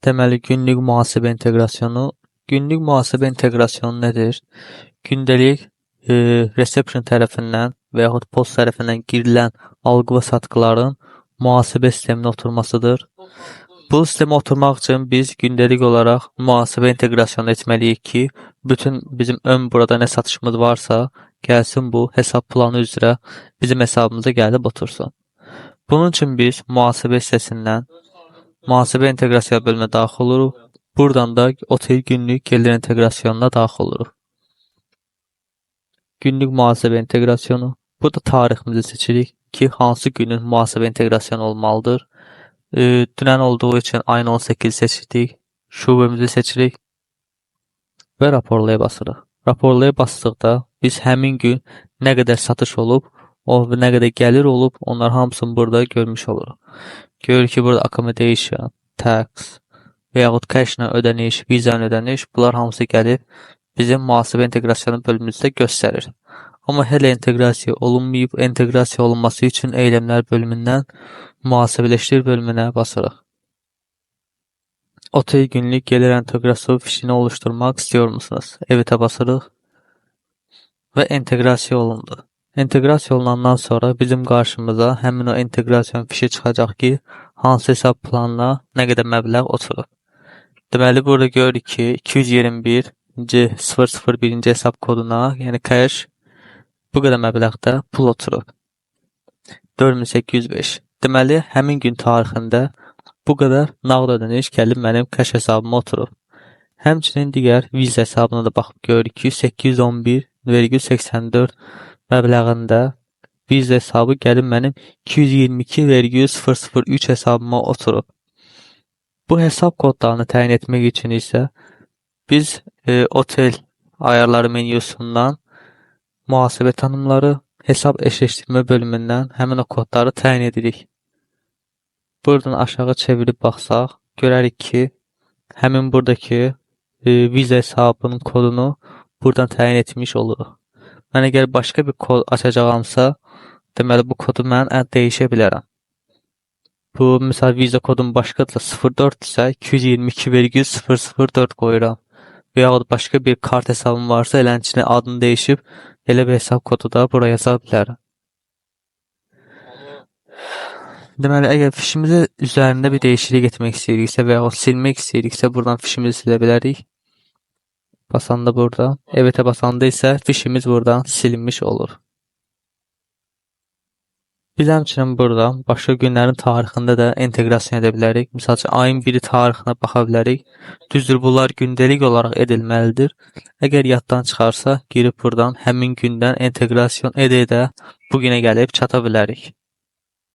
Deməli, günlük mühasibə inteqrasiyonu. Günlük mühasibə inteqrasiyonu nədir? Gündəlik reception tərəfindən və yaxud post tərəfindən girilən algı və satqıların mühasibə sisteminə oturmasıdır. Bu sistemə oturmaq üçün biz gündəlik olaraq mühasibə inteqrasiyonu etməliyik ki, bütün bizim burada nə satışımız varsa, gəlsin bu hesab planı üzrə bizim hesabımıza gəlib otursun. Bunun üçün biz mühasibə hissəsindən mühasibə inteqrasiya bölümünə daxil oluruq. Buradan da otel günlük gəlir inteqrasiyonuna daxil oluruq. Günlük mühasibə inteqrasiyonu. Burada tariximizi seçirik ki, hansı günün mühasibə inteqrasiyonu olmalıdır. Dünən olduğu üçün ayın 18 seçdik. Şubemizi seçirik və raporlaya basırıq. Raporlaya basdıqda biz həmin gün nə qədər satış olub, nə qədər gəlir olub, onlar hamısını burada görmüş oluruq. Görürük ki, burada accommodation, tax və yaxud cash-la ödəniş, visa-la ödəniş, bunlar hamısı gəlib bizim mühasibə inteqrasiyonu bölümümüzdə göstərir. Amma hələ inteqrasiya olunmayıb, inteqrasiya olunması üçün eylemlər bölümündən mühasibələşdir bölümünə basırıq. Otel günlük gəlir inteqrasiya fişini oluşturmaq istiyor musunuz? Evetə basırıq və inteqrasiya olundu. İnteqrasiya olunandan sonra bizim qarşımıza həmin o inteqrasiya fişi çıxacaq ki, hansı hesab planına nə qədər məbləğ oturub. Deməli, burada görürük ki, 221-001-ci hesab koduna, yəni cash, bu qədər məbləğdə pul oturub. 4805. Deməli, həmin gün tarixində bu qədər nağd ödəniş gəlib mənim cash hesabıma oturub. Həmçinin digər Visa hesabına da baxıb görürük ki, 811,84 məbləğində Visa hesabı gəlib mənim 222,003 hesabıma oturub. Bu hesab kodlarını təyin etmək üçün isə biz otel ayarları menyusundan mühasibə tanımları, hesab eşləşdirmə bölümündən həmin o kodları təyin edirik. Buradan aşağı çevirib baxsaq, görərik ki, həmin buradakı Visa hesabının kodunu buradan təyin etmiş oluruq. Mən əgər başqa bir kod açacağamsa, deməli bu kodu mən dəyişə bilərəm. Bu, misal Visa kodum başqadırsa 04 isə 222,004 qoyuram. Və yaxud başqa bir kart hesabım varsa, elənçinin adını dəyişib, elə bir hesab kodu da buraya yaza bilərəm. Deməli, əgər fişimizi üzərində bir dəyişiklik etmək istəyiriksə və yaxud silmək istəyiriksə, buradan fişimizi silə bilərik. Basanda burada, evetə basanda isə fişimiz buradan silinmiş olur. Biz həmçinin burada başqa günlərin tarixində də inteqrasiya edə bilərik. Misal üçün, ayın 1-i tarixinə baxa bilərik. Düzdür, bunlar gündəlik olaraq edilməlidir. Əgər yaddan çıxarsa, girib buradan həmin gündən inteqrasiya edə-edə bu günə gəlib çata bilərik.